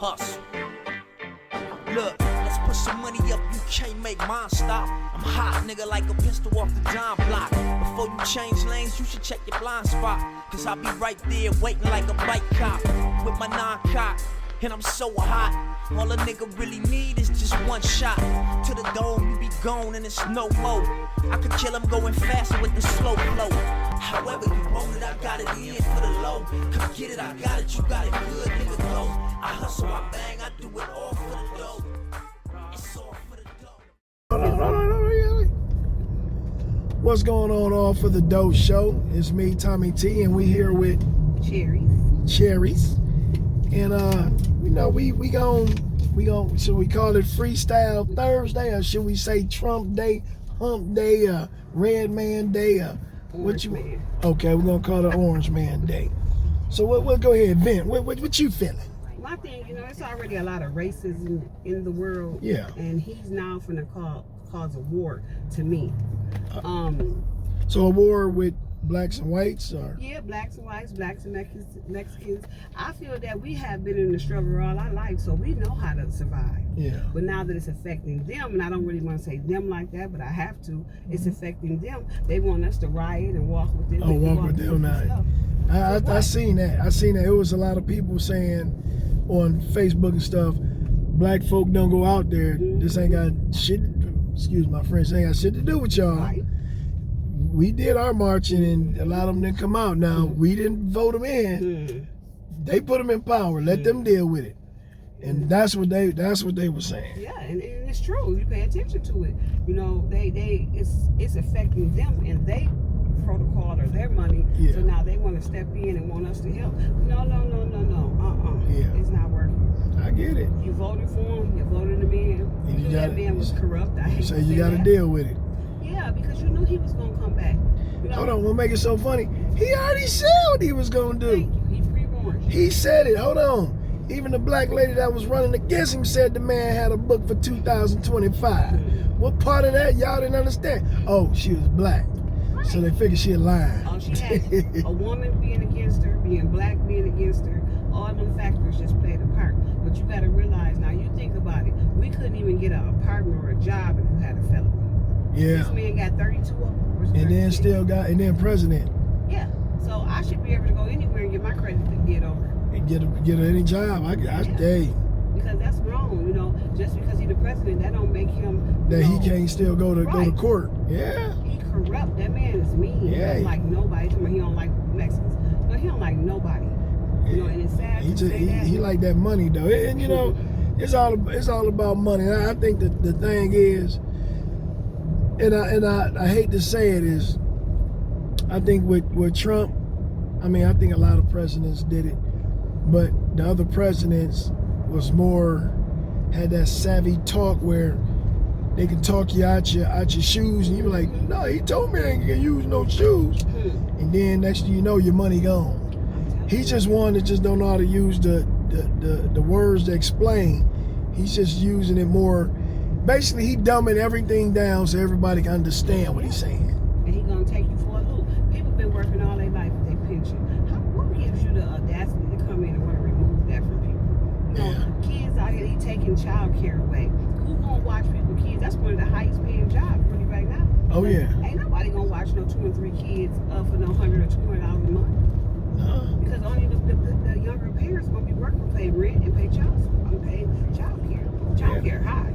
hustle. Look, let's put some money up, you can't make mine stop. I'm hot, nigga, like a pistol off the dime block. Before you change lanes, you should check your blind spot. Cause I'll be right there waiting like a bike cop with my non-cock. And I'm so hot, all a nigga really need is just one shot. To the dome, you be gone and it's no more. I could kill him going faster with the slow flow. However you want it, I got it in for the low. Come get it, I got it, you got it good, nigga, go. I hustle, I bang, I do it all for the dough. It's all for the dough. What's going on, All for the Doe show? It's me, Tommy T, and we here with Cherries. And you know, we gon' should we call it Freestyle Thursday, or should we say Trump Day, Hump Day, Red Man Day, Orange Man. Okay, we're gonna call it Orange Man Day. So we'll go ahead, Vent. What you feeling? My thing, you know, it's already a lot of racism in the world. Yeah. And he's now finna cause a war to me. So a war with blacks and whites, or? Yeah, blacks and whites, blacks and Mexicans. I feel that we have been in the struggle all our life, so we know how to survive. Yeah. But now that it's affecting them, and I don't really want to say them like that, but I have to, it's affecting them. They want us to riot and walk with them. Oh, walk with them now. I seen that. It was a lot of people saying on Facebook and stuff, black folk don't go out there. This ain't got shit, excuse my French, ain't got shit to do with y'all. Right. We did our marching and a lot of them didn't come out. Now, we didn't vote them in. They put them in power. Let them deal with it. And that's what they were saying. Yeah, and it's true. You pay attention to it. You know, it's affecting them and they protocol or their money. Yeah. So now they want to step in and want us to help. No. Yeah. It's not working. I get it. You voted for him. You voted him in. You knew that man was corrupt. I hate to say you got to deal with it. Yeah, because you knew he was gonna come back. You know? Hold on, what make it so funny? He already said what he was gonna do. Thank you. He pre-warned you. He said it. Hold on. Even the black lady that was running against him said the man had a book for 2025. What part of that y'all didn't understand? Oh, she was black. Right. So they figured she had lied. Oh, she had a woman being against her, being black being against her. All them factors just played a part. But you gotta realize, now you think about it, we couldn't even get an apartment or a job if you had a felony. Yeah. This man got 32 of them. And then president. Yeah. So I should be able to go anywhere and get my credit to get over. And get any job. Hey. Because that's wrong, you know. Just because he's the president, that don't make him that he can't still go to court. Yeah. He corrupt. That man is mean. Yeah. He don't like nobody. He don't like Mexicans. No, he don't like nobody. You know, and it's sad to say that. He like that money though. And you know, it's all about money. And I think that the thing is, and I hate to say it, is I think with Trump, I mean, I think a lot of presidents did it, but the other presidents was more, had that savvy talk where they can talk you out your shoes, and you be like, no, he told me I ain't gonna use no shoes. And then next thing you know, your money gone. He's just one that just don't know how to use the words to explain. He's just using it more. Basically, he dumbing everything down so everybody can understand what he's saying. And he gonna take you for a loop. People been working all their life with their pension. What gives you the audacity to come in and want to remove that from people? You know, kids out here, he taking child care away. Who gonna watch people, kids? That's one of the highest paying jobs really right now. Oh yeah. Ain't nobody gonna watch no 2 and 3 kids for no $100 or $200 a month. No. Because only the younger parents gonna be working to pay rent and pay child care. Child care high.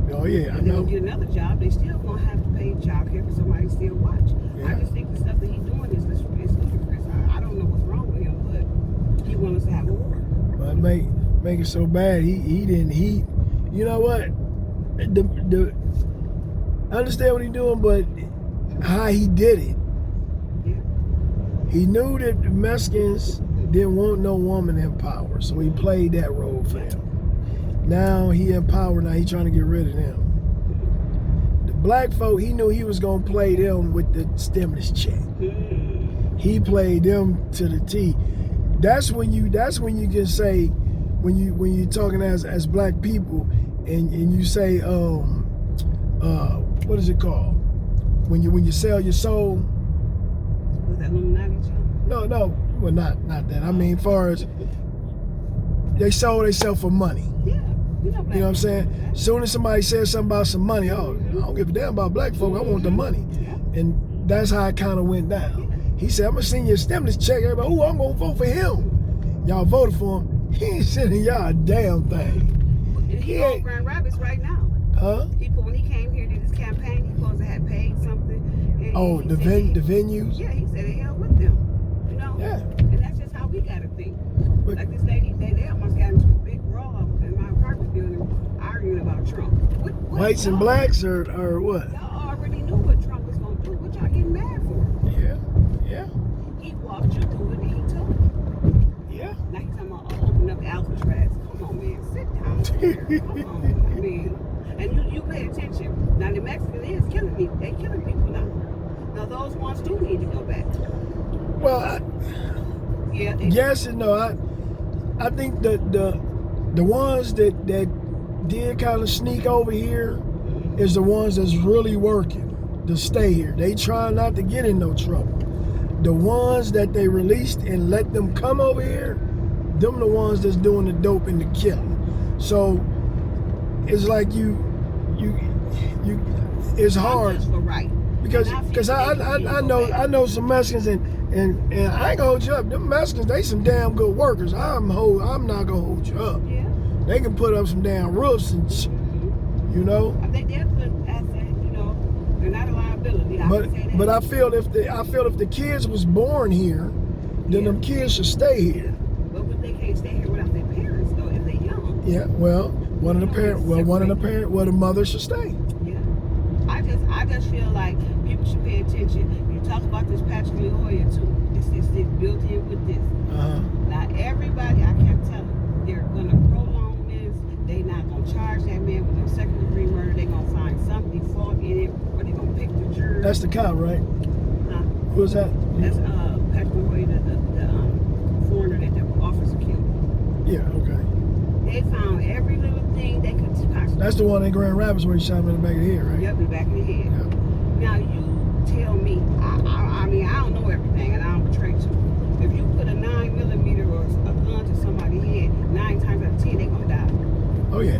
Oh yeah, I and they're know. gonna get another job, they still gonna have to pay child care for somebody to still watch. Yeah. I just think the stuff that he's doing is ludicrous. I don't know what's wrong with him, but he wants us to have a war. But make it so bad. He you know what? I understand what he's doing, but how he did it. Yeah. He knew that the Mexicans didn't want no woman in power, so he played that role for them. Now he in power, now he trying to get rid of them. The black folk, he knew he was gonna play them with the stimulus check. He played them to the T. That's when you can say, when you're talking as black people, and you say what is it called? When you sell your soul. Was that Illuminati? No, well not that. I mean, far as they sold themselves for money. Yeah. You know what I'm saying? Soon as somebody says something about some money, oh, I don't give a damn about black folk. I want the money. And that's how it kind of went down. He said, I'm going to send you a stimulus check. Everybody, oh, I'm going to vote for him. Y'all voted for him. He ain't sending y'all a damn thing. He on Grand Rapids right now. Huh? When he came here to do this campaign, he supposed to have paid something. Oh, the venues? Yeah, he said the hell with them. You know? Yeah. And that's just how we got to think. Like this lady, they almost got into a big brawl in my apartment building arguing about Trump. What Whites and blacks or what? Y'all already knew what Trump was going to do. What y'all getting mad for? Yeah. He walked you through it and he told you. Yeah. Now he's talking about open up Alcatraz. Come on, man. Sit down here. Come on, I mean. And you pay attention. Now the Mexican is killing people. They killing people now. Now those ones do need to go back. Well, yes and no. I think the ones that did kind of sneak over here is the ones that's really working to stay here. They try not to get in no trouble. The ones that they released and let them come over here, them the ones that's doing the dope and the killing. So it's like it's hard because I know some Mexicans and I ain't gonna hold you up. Them Mexicans, they some damn good workers. I'm not gonna hold you up. Yeah. They can put up some damn roofs and you know. I think they're good asset, you know. They're not a liability. But I feel if the kids was born here, then them kids should stay here. But they can't stay here without their parents though if they're young. Yeah, well, the mother should stay. Yeah. I just feel like people should pay attention. You talk about this Patrick Lawyer too. It's built in with this. Now everybody, I kept telling, they're gonna prolong this. They're not gonna charge that man with no second degree murder. They're gonna find some default in it, or they're gonna pick the jurors. That's the cop, right? Who was that? That's Patrick Lawyer, the foreigner that the officer killed. Yeah, okay. They found every little thing they could possibly. That's the one in Grand Rapids where he shot him in the back of the head, right? Yep, in the back of the head. Yeah. Now you tell me, I mean, I don't know everything and I don't betray to. If you put a 9mm or a gun to somebody's head, 9 times out of 10 they're gonna die. Oh yeah.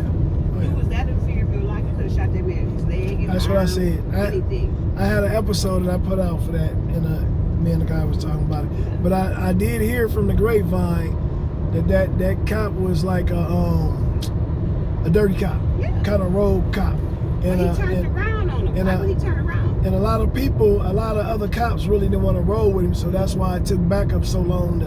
You was that in fear of your life, you could have shot that man in his leg. That's what I said. Anything. I had an episode that I put out for that, and me and the guy was talking about it. But I did hear from the grapevine that cop was like a dirty cop, kind of rogue cop. And he turned around on him. Why would he turn around? And a lot of other cops really didn't want to roll with him, so that's why it took backup so long to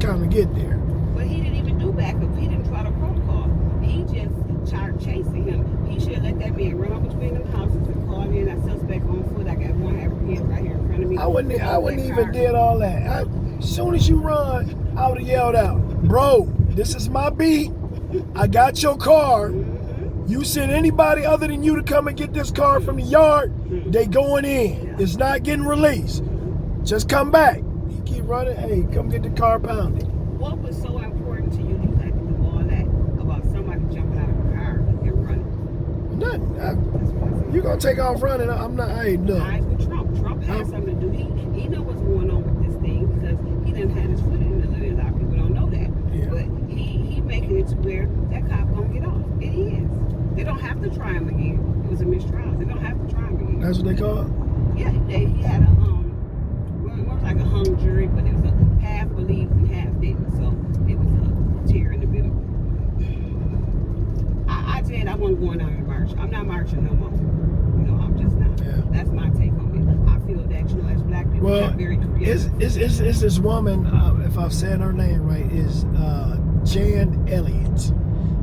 kind of get there. But he didn't even do backup. He didn't try to protocol. He just started chasing him. He should have let that man run up between them houses and call in a suspect on foot. I got one apprehended right here in front of me. I wouldn't even did all that. As soon as you run, I would have yelled out, "Bro, this is my beat. I got your car. You send anybody other than you to come and get this car from the yard, they going in. It's not getting released. Just come back." You keep running, hey, come get the car pounded. What was so important to you had to do all that about somebody jumping out of a car and running? Nothing. You're going to take off running. I'm not, I ain't done. Eyes with Trump. Trump has something to do. He know what's going on with this thing because he done had his foot in it. A lot of people don't know that. Yeah. But he making it to where that cop gonna get off. It is. They don't have to try him again. It was a mistrial. They don't have to try him again. That's what they call it? Yeah, he had a well, it was like a hung jury, but it was a half believed and half didn't. So it was a tear in the middle. I said I wasn't going out and march. I'm not marching no more. You know, I'm just not. Yeah. That's my take on it. I feel that, you know, as black people, we're very creative. It's this woman, if I've said her name right, is Jan Elliott.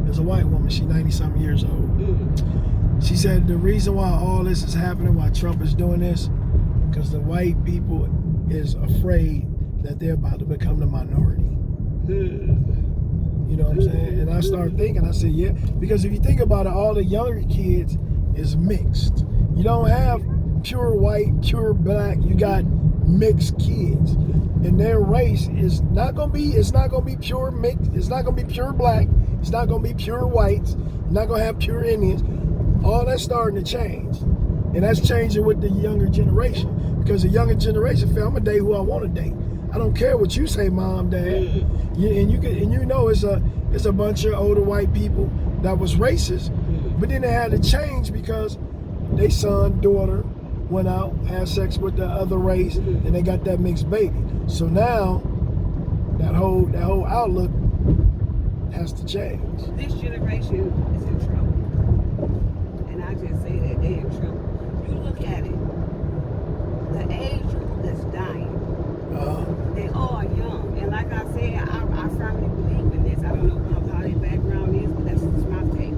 Is a white woman. She's 90-something years old. She said the reason why all this is happening, why Trump is doing this, because the white people is afraid that they're about to become the minority. You know what I'm saying? And I started thinking, I said, yeah, because if you think about it, all the younger kids is mixed. You don't have pure white, pure black, you got mixed kids. And their race is not gonna be, it's not gonna be pure mixed, it's not gonna be pure black, it's not gonna be pure whites, it's not gonna have pure Indians. All that's starting to change. And that's changing with the younger generation. Because the younger generation feel, I'm gonna date who I want to date. I don't care what you say, mom, dad. And you know it's a bunch of older white people that was racist, but then they had to change because their son, daughter went out, had sex with the other race, and they got that mixed baby. So now that whole outlook has to change. This generation is in trouble. And I just say that they're in trouble. You look at it, the age group that's dying, they all are young. And like I said, I firmly believe in this. I don't know how their background is, but that's just my take.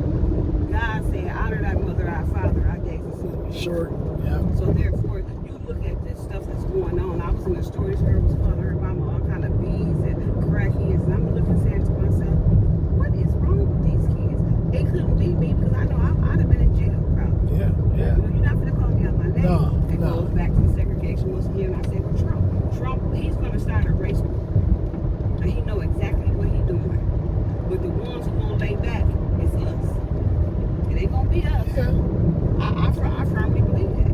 God said, honor thy mother, our father, our days are soon. Sure, yeah. So therefore, you look at this stuff that's going on. I was in the store, this girl was calling her mama all kind of bees and crackheads, and I'm looking saying to myself, what is wrong with these kids? It couldn't be me because I know I'd have been in jail probably. Yeah. You know, you're not gonna call me out my name. It No. goes back to the segregation once again. I said, well, Trump, he's gonna start a race war. And he know exactly what he's doing. But the ones who gonna lay back is us. It ain't gonna be us. Yeah. I firmly believe that.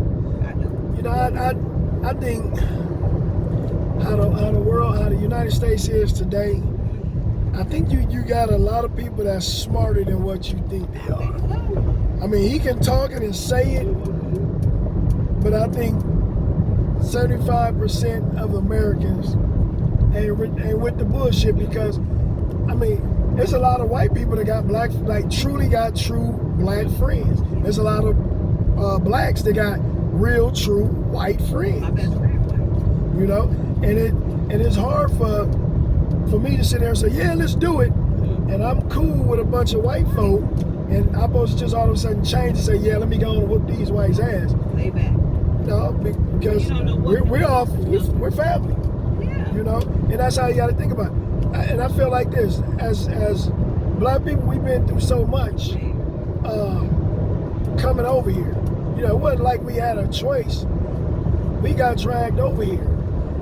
I do. You know, I think how the United States is today, I think you got a lot of people that's smarter than what you think they are. I mean, he can talk it and say it, but I think 75% of Americans ain't with the bullshit because, I mean, there's a lot of white people that got truly got true black friends. There's a lot of blacks that got real, true white friends. My best friend. You know, and it's hard for me to sit there and say, yeah, let's do it, and I'm cool with a bunch of white folk, and I'm supposed to just all of a sudden change and say, yeah, let me go and whoop these whites' ass. Lay back. No, because we're family. Yeah. You know, and that's how you got to think about it. And I feel like this, as black people, we've been through so much coming over here. You know, it wasn't like we had a choice. We got dragged over here.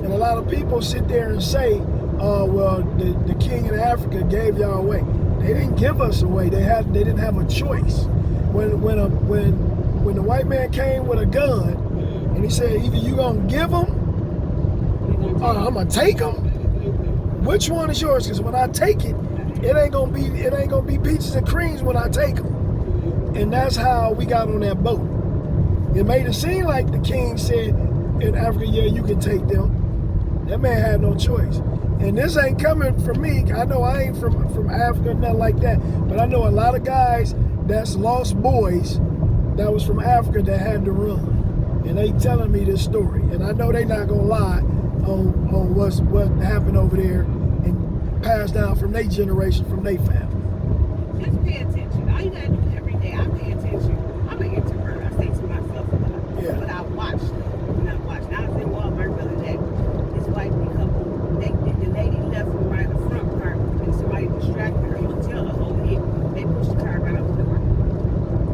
And a lot of people sit there and say, well, the king in Africa gave y'all away. They didn't give us away. They didn't have a choice. When the white man came with a gun and he said, either you gonna give them or I'm gonna take them. Which one is yours? Because when I take it, it ain't gonna be peaches and creams when I take them. And that's how we got on that boat. It made it seem like the king said in Africa, yeah, you can take them. That man had no choice. And this ain't coming from me. I know I ain't from Africa, nothing like that. But I know a lot of guys that's lost boys that was from Africa that had to run. And they telling me this story. And I know they not gonna lie on what happened over there and passed down from their generation, from their family. Just pay attention. All you gotta do every day, I pay attention. I'm an introvert. I say to myself a lot. Yeah. But I watch stuff. Now I was in Walmart the other day. This white couple, the lady left from right the front part and somebody distracted her. You could tell the whole hit. They pushed the car right out the door.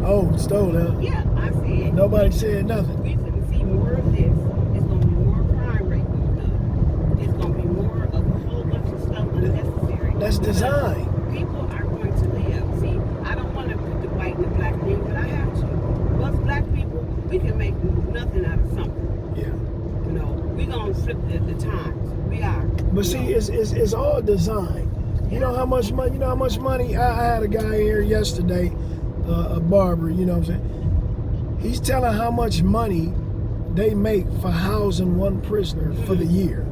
Oh, stole huh? Yeah, I said. Nobody said nothing. We couldn't see more of this. It's gonna be more crime rate going up. It's gonna be more of a whole bunch of stuff unnecessary. That's design. People are going to live. See, I don't want to put the white and the black thing, but I have to. Us black people, we can make nothing out of something. Yeah. You know, we gonna flip the times. We are. But see, it's all design. You know how much money? You know how much money? I had a guy here yesterday, a barber. You know what I'm saying? He's telling how much money they make for housing one prisoner for the year.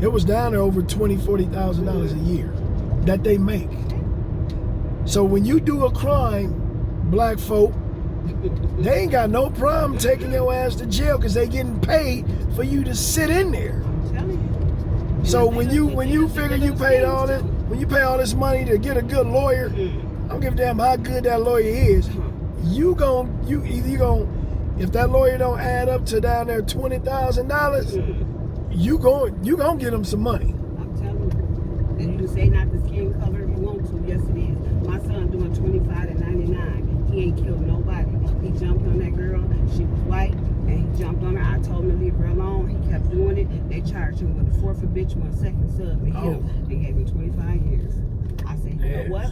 It was down to over $40,000 a year that they make. So when you do a crime, black folk, they ain't got no problem taking your ass to jail because they getting paid for you to sit in there. I'm telling you. So when you figure you paid all this, when you pay all this money to get a good lawyer, I don't give a damn how good that lawyer is. If that lawyer don't add up to down there $20,000, you gonna get him some money. I'm telling you. And you can say not the skin color if you want to. Yes, it is. My son doing 25 to 99. He ain't killed nobody. He jumped on that girl. She was white, and he jumped on her. I told him to leave her alone. He kept doing it. They charged him with a 4th habitual and 2nd sub to him. They gave him 25 years. I said, you know what?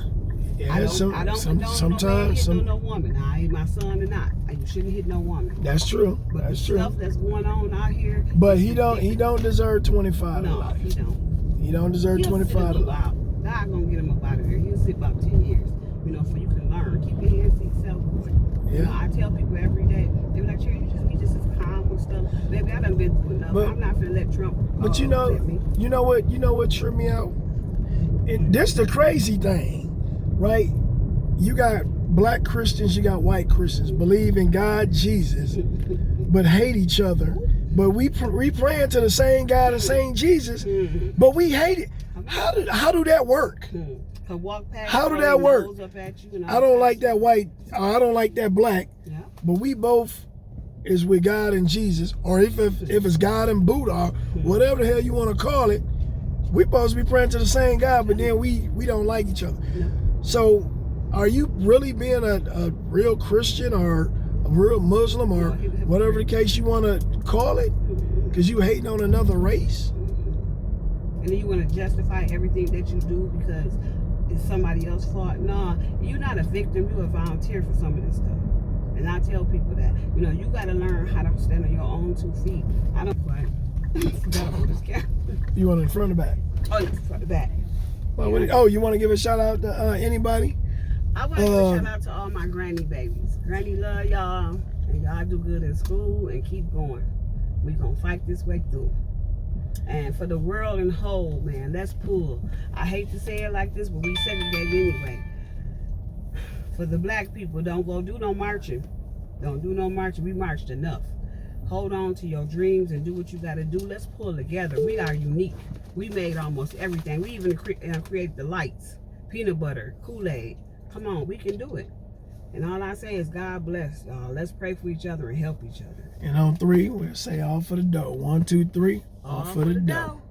Yeah. sometimes no woman. I ain't my son or not. You shouldn't hit no woman. That's true. But that's the true. stuff that's going on out here. But he don't deserve 25 to No, life. he don't. He don't deserve 25 to life. God gonna get him up out of there. He'll sit about 10 years. So you can learn. Keep your hands to yourself, boy. Yeah. I tell people every day. They be like, "Cherry, you just as calm and stuff." Baby, I done been through enough. I'm not gonna let Trump. But you know what tripped me out? And this the crazy thing, right? You got black Christians, you got white Christians, believe in God, Jesus, but hate each other. But we praying to the same God and same Jesus, but we hate it. How do that work? How do that work? I don't like that white, I don't like that black, but we both is with God and Jesus, or if it's God and Buddha, or whatever the hell you want to call it, we supposed to be praying to the same God, but then we don't like each other. So are you really being a real Christian or a real Muslim or whatever the case you want to call it? Because you hating on another race? And then you want to justify everything that you do because it's somebody else's fault. No, you're not a victim. You're a volunteer for some of this stuff. And I tell people that, you got to learn how to stand on your own 2 feet. I don't quite forgot about this camera. You want it in front or back? Oh, yeah, front or back. Well, you want to give a shout out to anybody? I want to give a shout out to all my granny babies. Granny love y'all, and y'all do good in school and keep going. We gonna fight this way through. And for the world in whole, man, let's pull. I hate to say it like this, but we segregate anyway. For the black people, don't go do no marching. Don't do no marching. We marched enough. Hold on to your dreams and do what you gotta do. Let's pull together. We are unique. We made almost everything. We even created the lights, peanut butter, Kool-Aid. Come on, we can do it. And all I say is God bless y'all. Let's pray for each other and help each other. And on 3, we'll say all for the dough. 1, 2, 3, all for the dough.